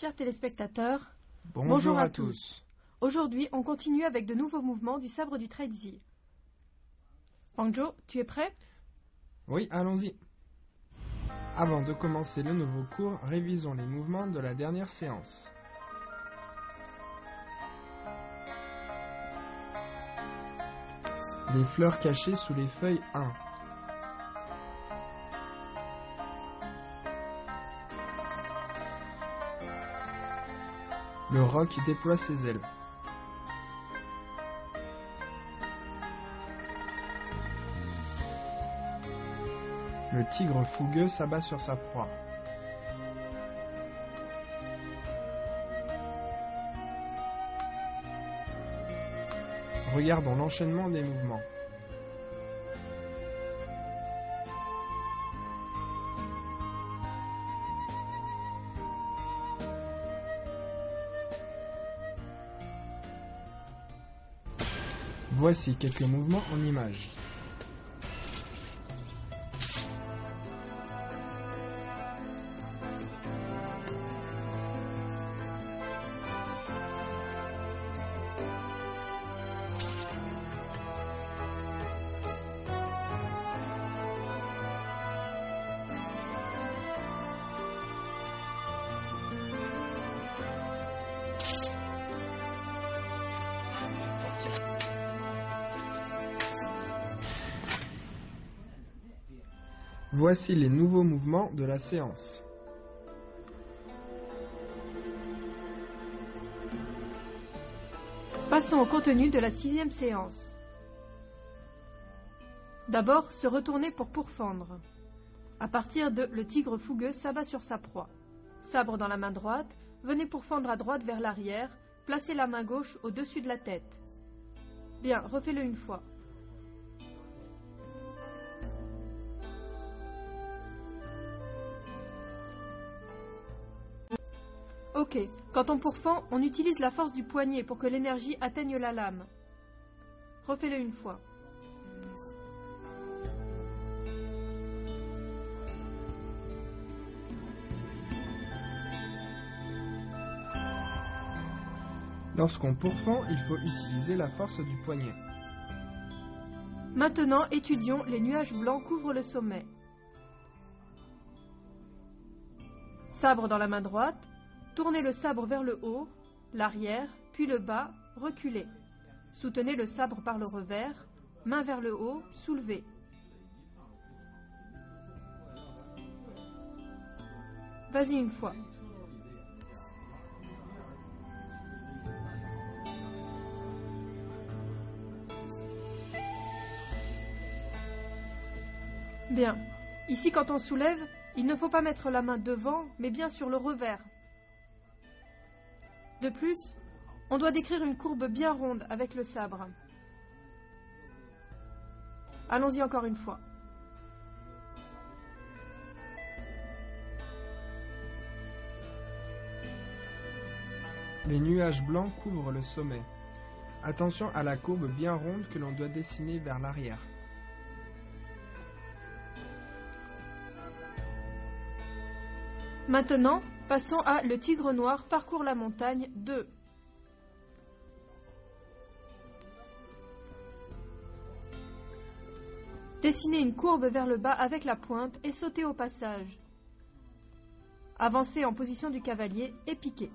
Chers téléspectateurs, Bonjour à tous. Aujourd'hui, on continue avec de nouveaux mouvements du sabre du Treizhi. Pangjo, tu es prêt? Oui, allons-y. Avant de commencer le nouveau cours, révisons les mouvements de la dernière séance. Les fleurs cachées sous les feuilles 1. Le roc déploie ses ailes. Le tigre fougueux s'abat sur sa proie. Regardons l'enchaînement des mouvements. Voici quelques mouvements en images. Voici les nouveaux mouvements de la séance. Passons au contenu de la 6e séance. D'abord, se retourner pour pourfendre. À partir de le tigre fougueux s'abat sur sa proie. Sabre dans la main droite, venez pourfendre à droite vers l'arrière, placez la main gauche au-dessus de la tête. Bien, refais-le une fois. Ok, quand on pourfend, on utilise la force du poignet pour que l'énergie atteigne la lame. Refais-le une fois. Lorsqu'on pourfend, il faut utiliser la force du poignet. Maintenant, étudions les nuages blancs couvrent le sommet. Sabre dans la main droite, tournez le sabre vers le haut, l'arrière, puis le bas, reculez. Soutenez le sabre par le revers, main vers le haut, soulevez. Vas-y une fois. Bien. Ici, quand on soulève, il ne faut pas mettre la main devant, mais bien sur le revers. De plus, on doit décrire une courbe bien ronde avec le sabre. Allons-y encore une fois. Les nuages blancs couvrent le sommet. Attention à la courbe bien ronde que l'on doit dessiner vers l'arrière. Maintenant, passons à le tigre noir parcourt la montagne 2. Dessinez une courbe vers le bas avec la pointe et sautez au passage. Avancez en position du cavalier et piquez.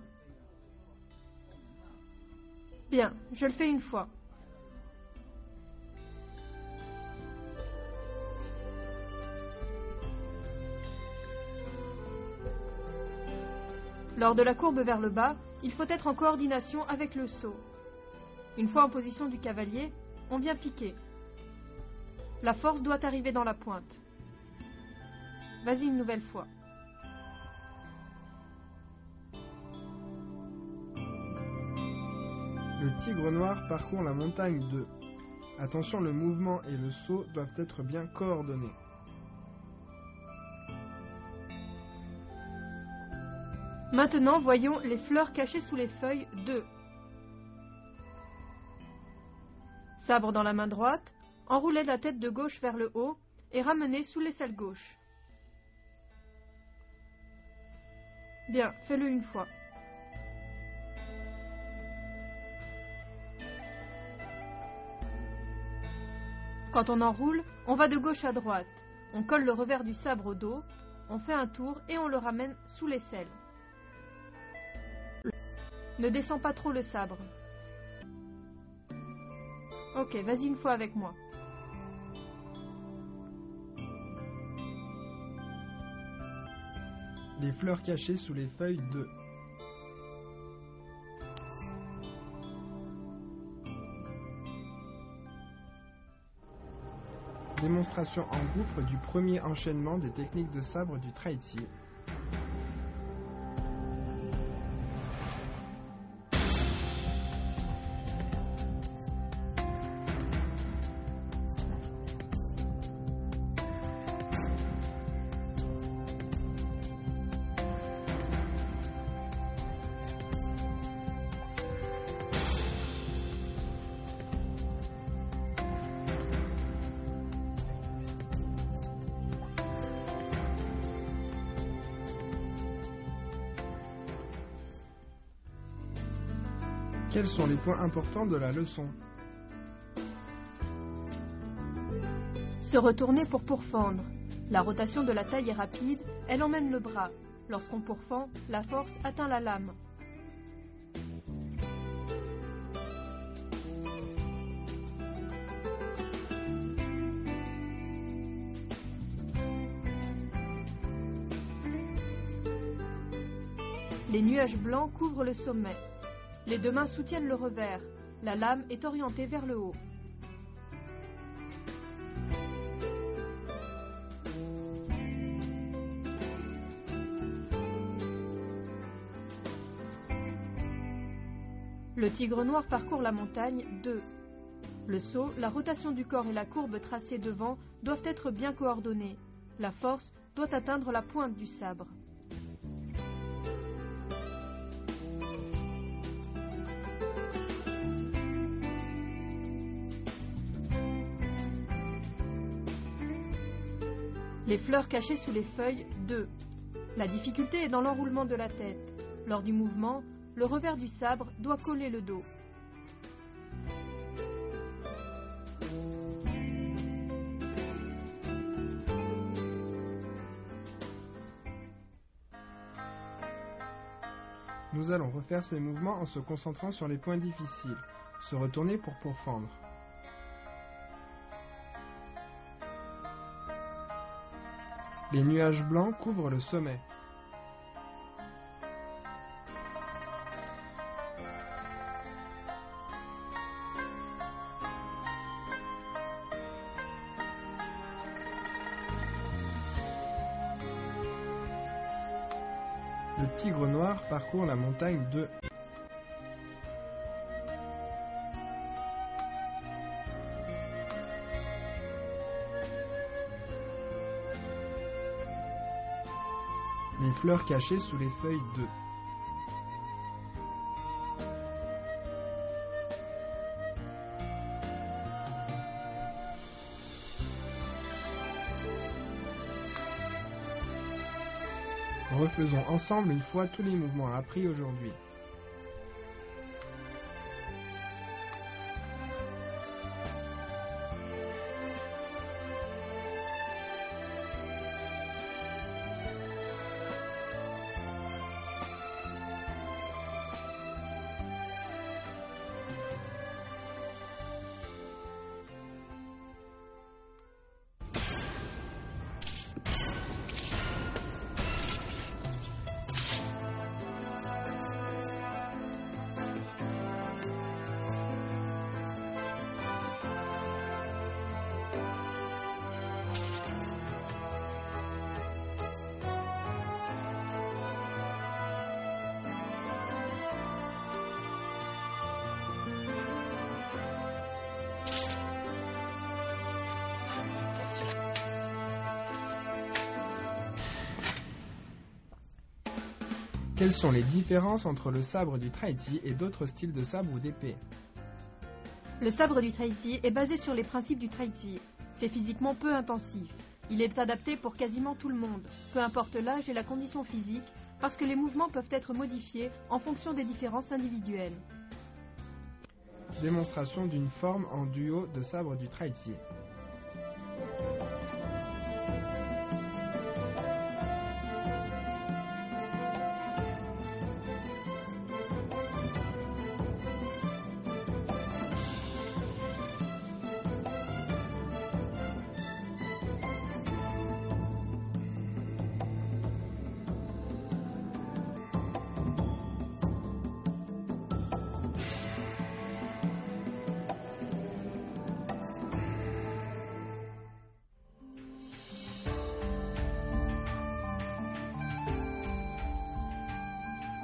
Bien, je le fais une fois. Lors de la courbe vers le bas, il faut être en coordination avec le saut. Une fois en position du cavalier, on vient piquer. La force doit arriver dans la pointe. Vas-y une nouvelle fois. Le tigre noir parcourt la montagne 2. Attention, le mouvement et le saut doivent être bien coordonnés. Maintenant, voyons les fleurs cachées sous les feuilles 2. Sabre dans la main droite, enroulez la tête de gauche vers le haut et ramenez sous l'aisselle gauche. Bien, fais-le une fois. Quand on enroule, on va de gauche à droite. On colle le revers du sabre au dos, on fait un tour et on le ramène sous l'aisselle. Ne descends pas trop le sabre. Ok, vas-y une fois avec moi. Les fleurs cachées sous les feuilles de... Démonstration en groupe du premier enchaînement des techniques de sabre du Traiti. Quels sont les points importants de la leçon? Se retourner pour pourfendre. La rotation de la taille est rapide, elle emmène le bras. Lorsqu'on pourfend, la force atteint la lame. Les nuages blancs couvrent le sommet. Les deux mains soutiennent le revers. La lame est orientée vers le haut. Le tigre noir parcourt la montagne 2. Le saut, la rotation du corps et la courbe tracée devant doivent être bien coordonnés. La force doit atteindre la pointe du sabre. Les fleurs cachées sous les feuilles 2. La difficulté est dans l'enroulement de la tête. Lors du mouvement, le revers du sabre doit coller le dos. Nous allons refaire ces mouvements en se concentrant sur les points difficiles. Se retourner pour pourfendre. Les nuages blancs couvrent le sommet. Le tigre noir parcourt la montagne 2. Les fleurs cachées sous les feuilles 2. Refaisons ensemble une fois tous les mouvements appris aujourd'hui. Quelles sont les différences entre le sabre du Traiti et d'autres styles de sabre ou d'épée? Le sabre du Traiti est basé sur les principes du Traiti. C'est physiquement peu intensif. Il est adapté pour quasiment tout le monde, peu importe l'âge et la condition physique, parce que les mouvements peuvent être modifiés en fonction des différences individuelles. Démonstration d'une forme en duo de sabre du Traiti.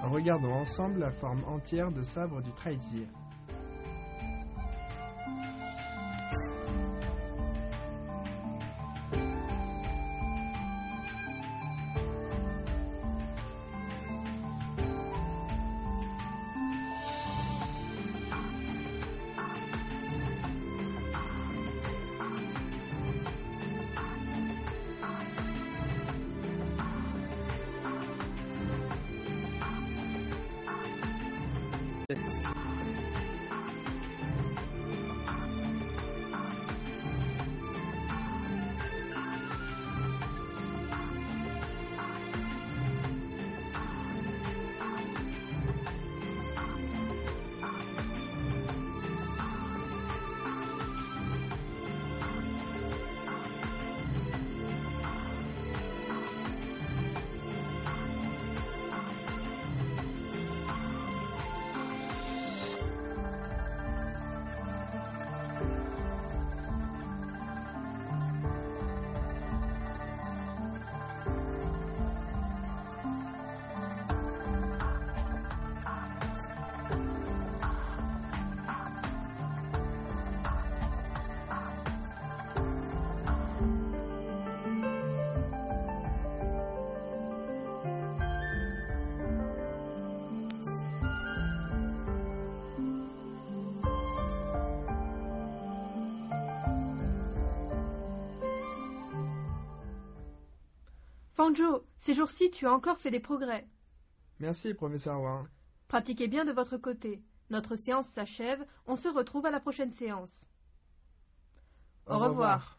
Regardons ensemble la forme entière de sabre du Traizir. Fanjo, ces jours-ci, tu as encore fait des progrès. Merci, professeur Wang. Pratiquez bien de votre côté. Notre séance s'achève, on se retrouve à la prochaine séance. Au revoir.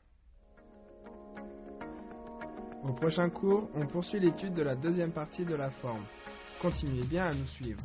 Au prochain cours, on poursuit l'étude de la deuxième partie de la forme. Continuez bien à nous suivre.